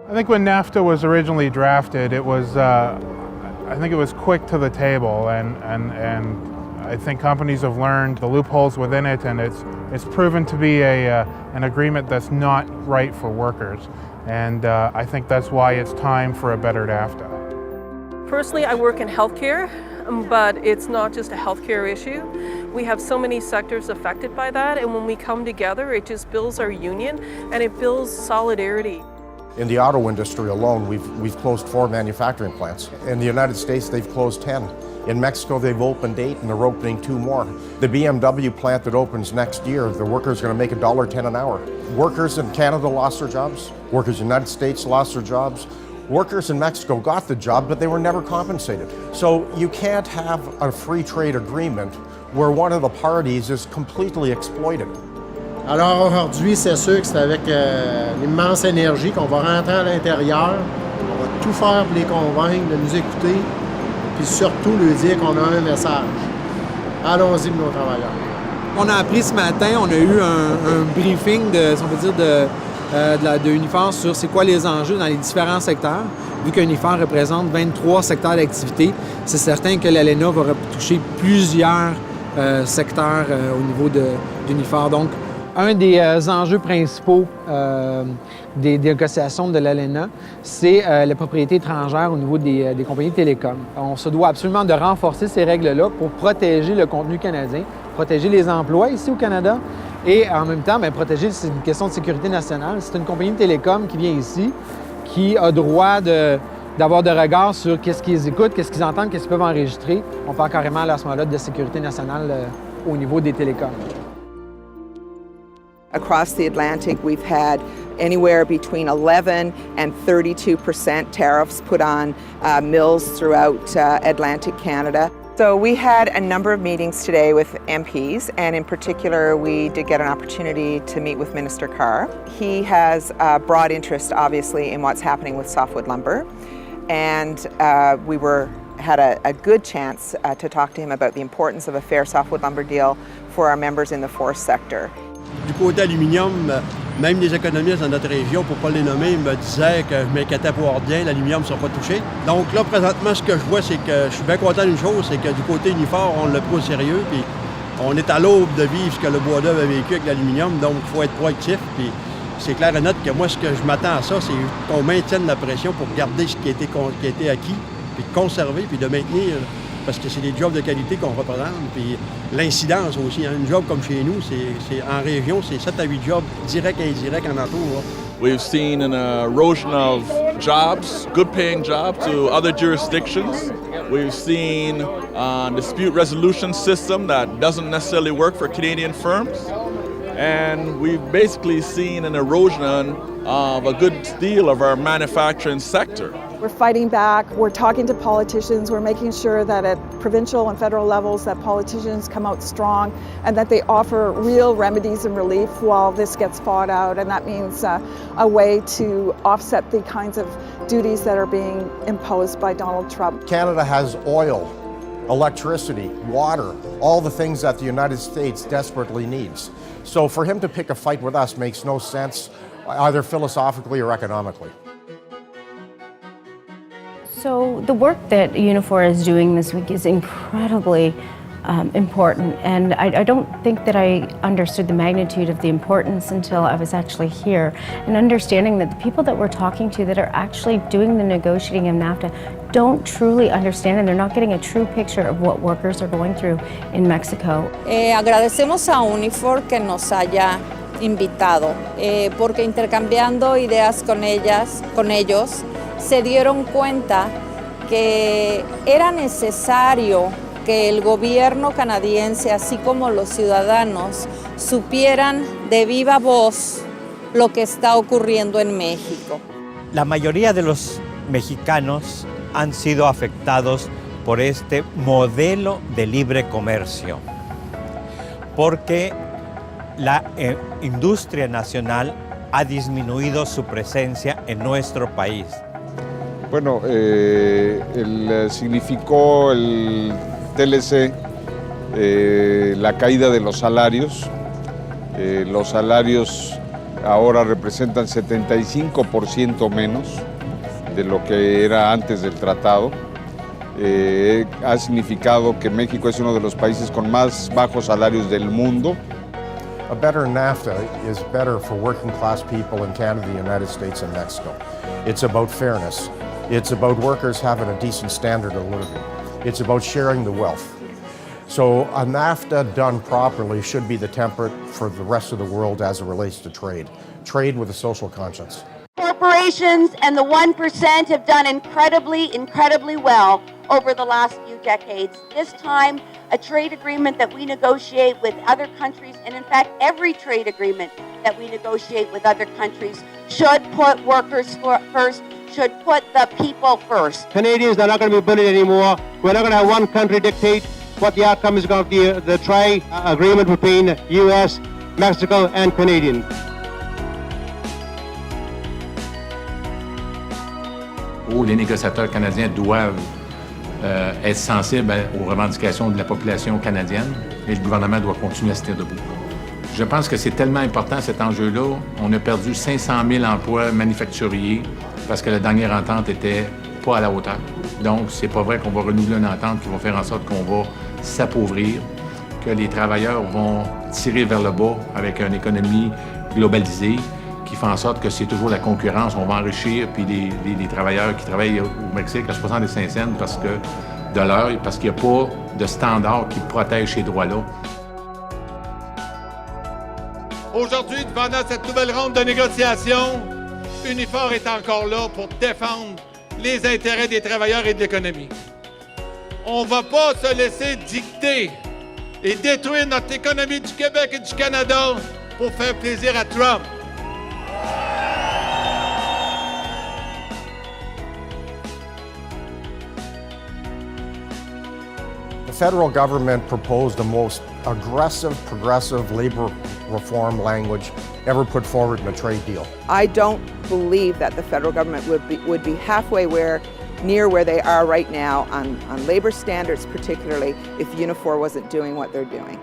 I think when NAFTA was originally drafted, it was, I think it was quick to the table, and I think companies have learned the loopholes within it, and it's proven to be an agreement that's not right for workers. And I think that's why it's time for a better NAFTA. Personally, I work in healthcare, but it's not just a healthcare issue. We have so many sectors affected by that, and when we come together, it just builds our union and it builds solidarity. In the auto industry alone, we've closed 4 manufacturing plants. In the United States, they've closed 10. In Mexico, they've opened 8, and they're opening 2 more. The BMW plant that opens next year, the workers are going to make $1.10 an hour. Workers in Canada lost their jobs. Workers in the United States lost their jobs. Workers in Mexico got the job, but they were never compensated. So you can't have a free trade agreement where one of the parties is completely exploited. Alors aujourd'hui, c'est sûr que c'est avec l'immense énergie qu'on va rentrer à l'intérieur. On va tout faire pour les convaincre de nous écouter, puis surtout leur dire qu'on a un message. Allons-y pour nos travailleurs. On a appris ce matin, on a eu un briefing de, si on peut dire, de Unifor sur c'est quoi les enjeux dans les différents secteurs. Vu qu'Unifor représente 23 secteurs d'activité, c'est certain que l'ALENA va toucher plusieurs secteurs au niveau d'Unifor. Donc, un des enjeux principaux des négociations de l'ALENA, c'est la propriété étrangère au niveau des compagnies de télécom. On se doit absolument de renforcer ces règles-là pour protéger le contenu canadien, protéger les emplois ici au Canada et en même temps, protéger, c'est une question de sécurité nationale. C'est une compagnie de télécom qui vient ici, qui a droit d'avoir de regard sur qu'est-ce qu'ils écoutent, qu'est-ce qu'ils entendent, qu'est-ce qu'ils peuvent enregistrer. On parle carrément à ce moment-là de sécurité nationale au niveau des télécoms. Across the Atlantic, we've had anywhere between 11 and 32% tariffs put on mills throughout Atlantic Canada. So we had a number of meetings today with MPs, and in particular, we did get an opportunity to meet with Minister Carr. He has broad interest, obviously, in what's happening with softwood lumber, and we had a good chance to talk to him about the importance of a fair softwood lumber deal for our members in the forest sector. Du côté aluminium, même les économistes dans notre région, pour ne pas les nommer, me disaient que je m'inquiétais pour rien, l'aluminium ne sera pas touché. Donc là, présentement, ce que je vois, c'est que je suis bien content d'une chose, c'est que du côté Unifor, on l'a pris au sérieux, puis on est à l'aube de vivre ce que le bois d'œuvre a vécu avec l'aluminium, donc il faut être proactif, puis c'est clair et net que moi, ce que je m'attends à ça, c'est qu'on maintienne la pression pour garder ce qui a été acquis, puis de conserver, puis de maintenir, parce que c'est des jobs de qualité qu'on représente, puis l'incidence aussi. Hein. Une job comme chez nous, c'est en région, c'est 7 à 8 jobs directs et indirects en entour. Là. We've seen an erosion of jobs, good paying jobs, to other jurisdictions. We've seen a dispute resolution system that doesn't necessarily work for Canadian firms. And we've basically seen an erosion of a good deal of our manufacturing sector. We're fighting back, we're talking to politicians, we're making sure that at provincial and federal levels that politicians come out strong and that they offer real remedies and relief while this gets fought out, and that means a way to offset the kinds of duties that are being imposed by Donald Trump. Canada has oil, electricity, water, all the things that the United States desperately needs. So for him to pick a fight with us makes no sense, either philosophically or economically. So the work that Unifor is doing this week is incredibly important, and I don't think that I understood the magnitude of the importance until I was actually here, and understanding that the people that we're talking to that are actually doing the negotiating of NAFTA don't truly understand, and they're not getting a true picture of what workers are going through in Mexico. Agradecemos a Unifor que nos haya invitado, porque intercambiando ideas con ellos, se dieron cuenta que era necesario que el gobierno canadiense, así como los ciudadanos, supieran de viva voz lo que está ocurriendo en México. La mayoría de los mexicanos han sido afectados por este modelo de libre comercio, porque la industria nacional ha disminuido su presencia en nuestro país. Bueno, significó el TLC la caída de los salarios. Los salarios ahora representan 75% menos de lo que era antes del tratado. Ha significado que México es uno de los países con más bajos salarios del mundo. A better NAFTA is better for working class people in Canada, the United States, and Mexico. It's about fairness. It's about workers having a decent standard of living. It's about sharing the wealth. So a NAFTA done properly should be the template for the rest of the world as it relates to trade. Trade with a social conscience. Corporations and the 1% have done incredibly well over the last few decades. This time, a trade agreement that we negotiate with other countries, and in fact, every trade agreement that we negotiate with other countries should put workers first, should put the people first. Canadians are not going to be bullied anymore. We're not going to have one country dictate what the outcome is going to be, the trade agreement between U.S., Mexico, and Canadian. Les négociateurs canadiens doivent être sensibles aux revendications de la population canadienne et le gouvernement doit continuer à se tenir debout. Je pense que c'est tellement important cet enjeu-là. On a perdu 500 000 emplois manufacturiers parce que la dernière entente était pas à la hauteur. Donc, c'est pas vrai qu'on va renouveler une entente qui va faire en sorte qu'on va s'appauvrir, que les travailleurs vont tirer vers le bas avec une économie globalisée qui fait en sorte que c'est toujours la concurrence, on va enrichir, puis les travailleurs qui travaillent au Mexique à 65 cents parce que de l'heure, parce qu'il n'y a pas de standard qui protège ces droits-là. Aujourd'hui, pendant cette nouvelle ronde de négociations, Unifor est encore là pour défendre les intérêts des travailleurs et de l'économie. On ne va pas se laisser dicter et détruire notre économie du Québec et du Canada pour faire plaisir à Trump. The federal government proposed the most aggressive, progressive labor reform language ever put forward in a trade deal. I don't believe that the federal government would be halfway near where they are right now on labor standards particularly if Unifor wasn't doing what they're doing.